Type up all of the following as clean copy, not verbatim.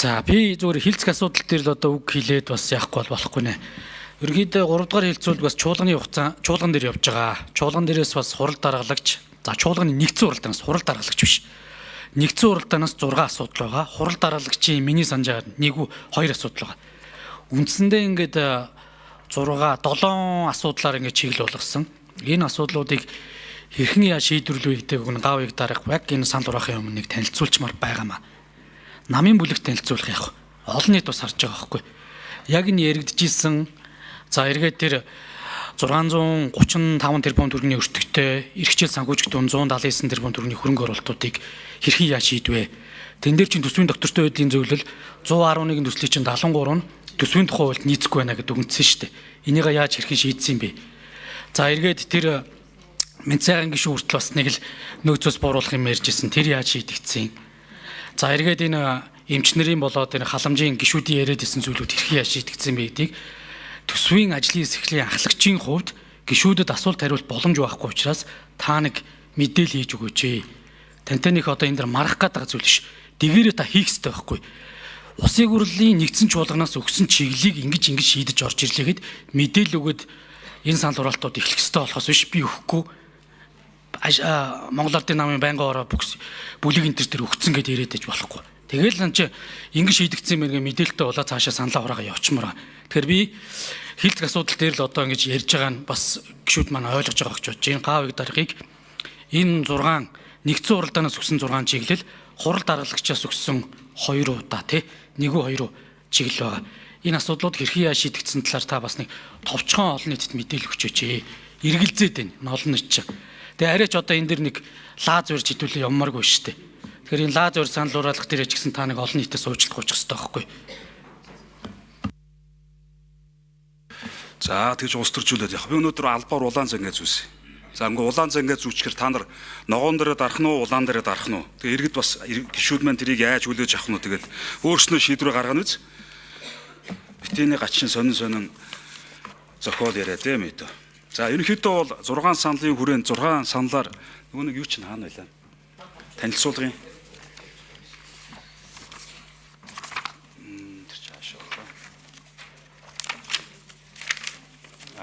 За би зүгээр хилцэх асуудал дээр л одоо үг хэлээд бас яахгүй болохгүй нэ. Ерөнхийдөө 3 дугаар хилцүүлэг бас чуулган дээр явж байгаа. Чуулган дээрээс бас хурал даргалагч. За чуулганы нэгдсэн хуралдаанаас хурал даргалагч биш. Нэгдсэн хуралдаанаас 6 асуудал байгаа. Хурал даргалагчийн миний санджаар 1-2 асуудал байгаа. Үндсэндээ ингээд 6 7 асуудлаар ингээд чиглэл болгосон. Энэ асуудлуудыг хэрхэн яа шийдвэрлэв гэдэг нь гав ийг дарах яг энэ санал ураахын өмнө нэг танилцуулчмаар байгаамаа. Намын бүлэгт танилцуулах яах вэ? Олон нийт бас харж байгаа байхгүй. Яг энэ яригдчихсэн за эргээд тэр 635 тэрбум төгрөгийн өртөгтэй эрхчил санхүүжилт 179 тэрбум төгрөгийн хөрөнгө оруулалтуудыг хэрхэн яа шийдвэ? Тэн дээр чинь төсвийн доктортой байдлын зөвлөл 111 төслийн чинь 73 нь төсвийн тухай хуульд нийцэхгүй байна гэдэг үгнэсэн шүү дээ. Энийг яаж хэрхэн шийдсэн юм бэ? За эргээд тэр Менцайгийн гишүүн хүртэл бас нэг л нөөцөөс бууруулах юм ярьжсэн. Тэр яаж шийдэгдсэн? За эргээд энэ эмч нарын болоод энэ халамжийн гишүүдийн яриад исэн зүйлүүд хэрхэн яаж шийдэгдсэн бэ гэдгийг төсвийн ажлын эрхлэлийн ахлагчийн хувьд гишүүдэд асуулт хариулт боломж байхгүй учраас та нэг мэдээлэл хийж өгөөч. Тантай нэг одоо энэ дэр марах гэдэг зүйл биш. Дэгээрээ та хийх хэрэгтэй байхгүй. Усын хурлын нэгдсэн чуулганаас өгсөн чиглэлийг ингэж шийдэж орж ирлээгээд мэдээлэл өгöd энэ санал хураалтууд эхлэх хэрэгтэй болохоос биш би өгөхгүй. Монгол Ардын намын байнгын ороо бүлэг энэ төр өгцөн гэдээ яриад иж болохгүй. Тэгэл ан чи ингэ шийдэгдсэн мэргээ мэдээлэлтэй болоо цаашаа саналаа хураага явуулчмаар. Тэгэхээр би хилцэх асуудал дээр л одоо ингэж ярьж байгаа нь бас гişүүд маань ойлгож байгаа гэж бодож. Энэ гав ийг даргыг энэ 6 нэгдсэн хуралдаанаас өгсөн 6 чиглэл хурал даргалагчаас өгсөн 2 удаа тий 1-2 чиглэл байгаа. Энэ асуудлууд хэрхэн яа шийдэгдсэн талаар та бас нэг товчхон олон нийтэд мэдээлэл өгчөөч. Эргэлзээд байна олон нийт чинь. Тэгээ арайч одоо энэ дэр нэг лаз урьж хідүүлээ явмааргүй шүү дээ. Тэгэхээр энэ лаз урьж санал хураалгах дээр ч гэсэн та нэг олон нийтэд суучлах үүсэх хэрэгтэй байхгүй. За тэгж улс төржүүлээд яг би өнөөдөр албаар улаан зан гэж зүүсэн. За ингээ улаан зан гэж зүүчгэр та нар ногоон дээрээ дарах нь уу улаан дээрээ дарах нь уу. Тэгээ иргэд бас гишүүд маань тэрийг яаж хүлээж авах нь уу тэгээд өөрснөө шийдвэр гаргана үз. Битээний гачин сонин зохиол яриа дээ мэдээ. За ерөнхийдөө бол 6 саналын хүрээнд 6 саналаар нөгөө нэг юу ч хаана байлаа. Танилцуулгын. Тэр чааш одоо.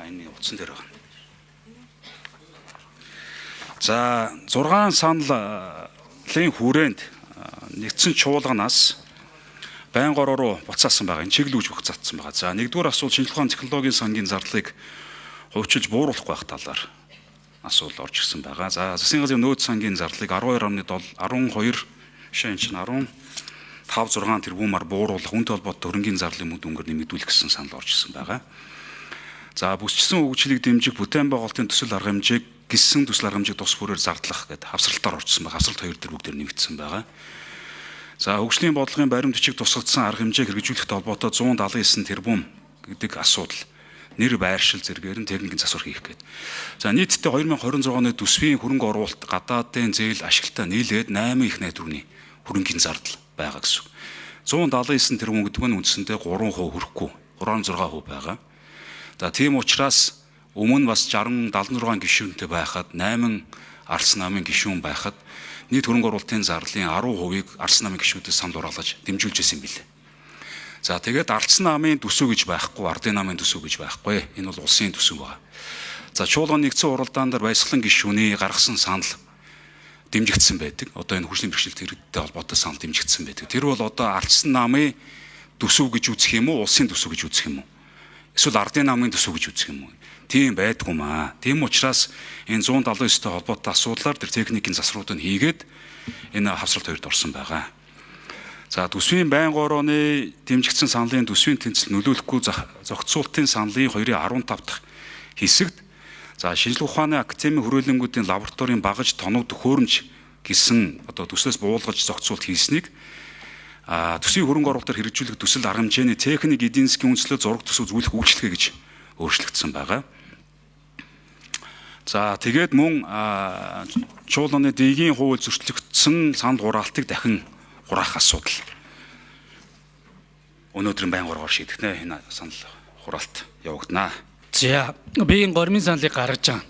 Энэ утсан дээр байна. За 6 саналын хүрээнд нэгдсэн чуулганаас байнга ороо руу буцаасан байгаа. Энэ чиглэл үүж буцаагдсан байгаа. За нэгдүгээр асуулт шинжилгээ ухааны технологийн сангийн зардлыг хувьчилж бууруулах байх талаар асуудал орж ирсэн байгаа. За засгийн газрын нөөц сангийн зардлыг 12.12 шин чинь 15.6 тэрбумаар бууруулах үнэтэй холбоотой хөрөнгөний зарлалын мөнгө дүнгээр нэмэгдүүлэх гэсэн санал орж ирсэн байгаа. За бүсчсэн хөгжлийг дэмжих бүтээн байгуулалтын төсөл арга хэмжээг гисэн төсөл арга хэмжээг тус бүрээр зардлах гэдэг хавсралтаар оржсон байгаа. Хавсралт 2 дээр бүгдээр нэмэгдсэн байгаа. За хөгжлийн бодлогын баримт бичиг тусгагдсан арга хэмжээг хэрэгжүүлэхтэй холбоотой 179 тэрбум гэдэг асуудал нэр байршил зэргээр нь техникийн засвар хийх гэдэг. За нийтдээ 2026 оны төсвийн хөрөнгө оруулалт гадаадын зээл ашиглалтаа нийлээд 8 их найдварны хөрөнгөний зардал байгаа гэсэн. 179 тэрбум гэдэг нь үндсэндээ 3% хүрэхгүй 3.6% байгаа. За тийм учраас өмнө бас 76 гишүүнтэй байхад 8 Арс намын гишүүн байхад нийт хөрөнгө оруулалтын зарлалын 10%-ийг Арс намын гишүүдээс санал хураалгаж дэмжүүлж байсан юм билээ. За тэгээд Арс намын төсөв гэж байхгүй, Ардын намын төсөв гэж байхгүй. Энэ бол улсын төсөв байна. За чуулган нэгдсэн хуралдаан дээр баясгалан гишүүний гаргасан санал дэмжигдсэн байдаг. Одоо энэ хөгжлийн бэрхшээлтэй иргэдтэй холбоотой санал дэмжигдсэн байдаг. Тэр бол одоо Арс намын төсөв гэж үзэх юм уу, улсын төсөв гэж үзэх юм уу? Эсвэл Ардын намын төсөв гэж үзэх юм уу? Тийм байдгүй маа. Тийм учраас энэ 179-тэй холбоотой асуудлаар тэр техникийн засваруудыг хийгээд энэ хавсралт 2-д орсон байгаа. За төсвийн байнга орооны дэмжигдсэн саналын төсвийн тэнцэл нөлөөлөхгүй зохицуултын саналын 2.15 дахь хэсэгт за шинжилгээ ухааны академийн хүрээлэнгүүдийн лабораторийн багаж тоног төхөөрөмж гэсэн одоо төслөөс буулгаж зохицуулт хийснийг төсвийн хөрөнгө оруулалтаар хэрэгжүүлэх төсөл арга хэмжээний техник эдийн засгийн үндэслэл зураг төсөв зөвлөх үйлчлэгээ гэж өөрчлөгдсөн байгаа. За тэгээд мөн чуулганы дэгийн хууль зөрчилдөгдсөн санал хураалтыг дахин хураах асуудал. Өнөөдрийн байнга ороор шийдэгнэ энэ санал хураалт явагдана. За би энэ гормын саналыг гаргаж байгаа.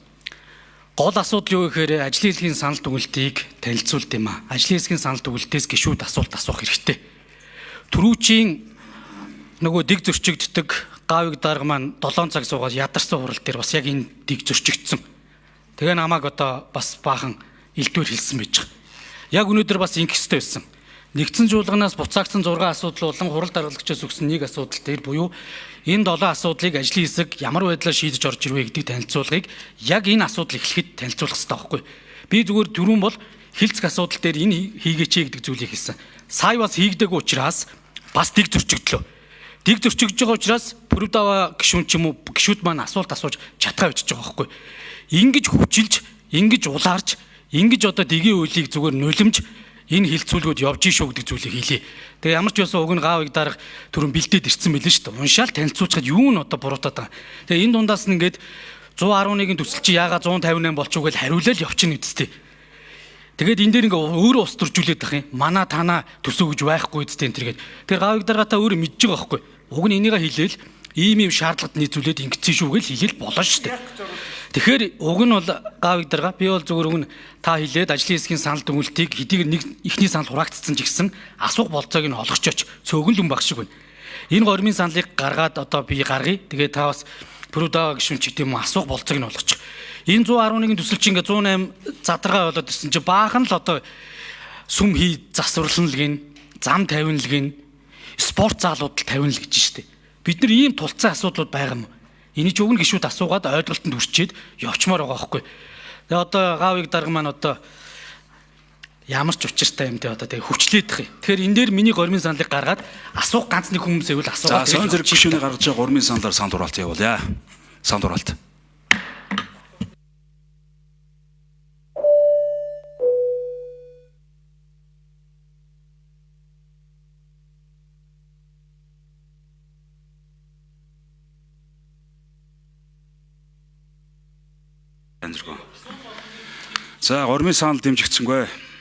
Гол асуудал юу гэхээр ажлын хэлхийн санал дүгнэлтийг танилцуулт юм аа. Ажлын хэлхийн санал дүгнэлтээс гишүүд асуулт асуух хэрэгтэй. түрүүчийн нөгөө дэг зөрчигддөг Гавиг дарга маань 7 цаг суугаад ядарсан хурал дээр бас яг энэ дэг зөрчигдсөн. Тэгээ намайг одоо бас баахан элдвэр хэлсэн байж байгаа. Яг өнөөдөр бас ингэх хэрэгтэй байсан. Нэгдсэн жуулганаас буцаагдсан 6 асуудал болон хурал даргалагчаас өгсөн нэг асуудал дээр буюу энэ 7 асуудлыг ажлын хэсэг ямар байдлаар шийдэж орж ирвэ гэдгийг танилцуулгыг яг энэ асуудал эхлэхэд танилцуулах хэрэгтэй байхгүй. Би зүгээр түрүүн бол хилцэх асуудал дээр энэ хийгээч гэдэг зүйлийг хэлсэн. Сая бас хийгдээгүй учраас бас дэг зөрчигдлөө. Дэг зөрчигдөж байгаа учраас Пүрүдава гишүүн ч юм уу гишүүд маань асуулт асууж чадхаа бичиж байгаа байхгүй. Ингиж хүчилж, ингиж улаарч, ингиж одоо дэгийн үйлийг зүгээр нулимж энэ хилцүүлгүүд явж шүү гэдэг зүйлийг хэлье. Тэгээ ямар ч байсан уг нь Гавиг дарга түрүүн бэлдээд ирсэн мэлэн шүү дээ. Уншаал танилцуулахад юу н одоо буруутаад байгаа. Тэгээ энэ дундаас нь ингээд 111-ийн төсөл чи яага 158 болчихоо гэж хариулал явчихна үсттэй. Тэгээд энэ дээр ингээ өөрөө ус төржүүлээд байх юм. Мана тана төсөө гэж байхгүй үсттэй энэ тэргээд. Тэр Гавиг даргатаа өөрөө мэдж байгаа байхгүй. Уг нь энийгээ хэлээл ийм шаардлагад нийцүүлээд ингэсэн шүү гэж хэлэл болно шүү дээ. Тэгэхээр уг нь бол Гавиг дарга би бол зүгээр уг нь та хэлээд ажлын хэсгийн санал дүгнэлтийг хэдийгээр нэг ихний санал хураагдсан ч гэсэн асуух болцоог нь олгочооч цөөхөн лүн баг шиг байна. Энэ гормын саналыг гаргаад одоо би гаргая. Тэгээд та бас Пүрүдава гишүүн ч гэдэм асуух болцоог нь олгочих. Энэ 111-ийн төсөл чинь ингээ 108 задаргаа болоод ирсэн чинь баахан л одоо сүм хий засварлан л гин зам тавина л гин спорт заалууд л тавина л гэж штэ. Бид нар ийм тулцсан асуудлууд байгаа юм. Энийг ч уг нь гişүүд асуугаад ойлголтод хүрчээд явчмаар байгаа байхгүй. Тэгээ одоо Гавиг дарга маань одоо ямар ч учиртай юм те одоо тэгээ хүчлээдэх юм. Тэгэхээр энэ дээр миний гормын саналыг гаргаад асуух ганц нэг хүмүүс байвал асуугаад сон зэрэг гишүүний гаргаж байгаа гормын саналаар санд хураалт явуулъя. Санд хураалт. За гормын санал дэмжигдсэнгүй.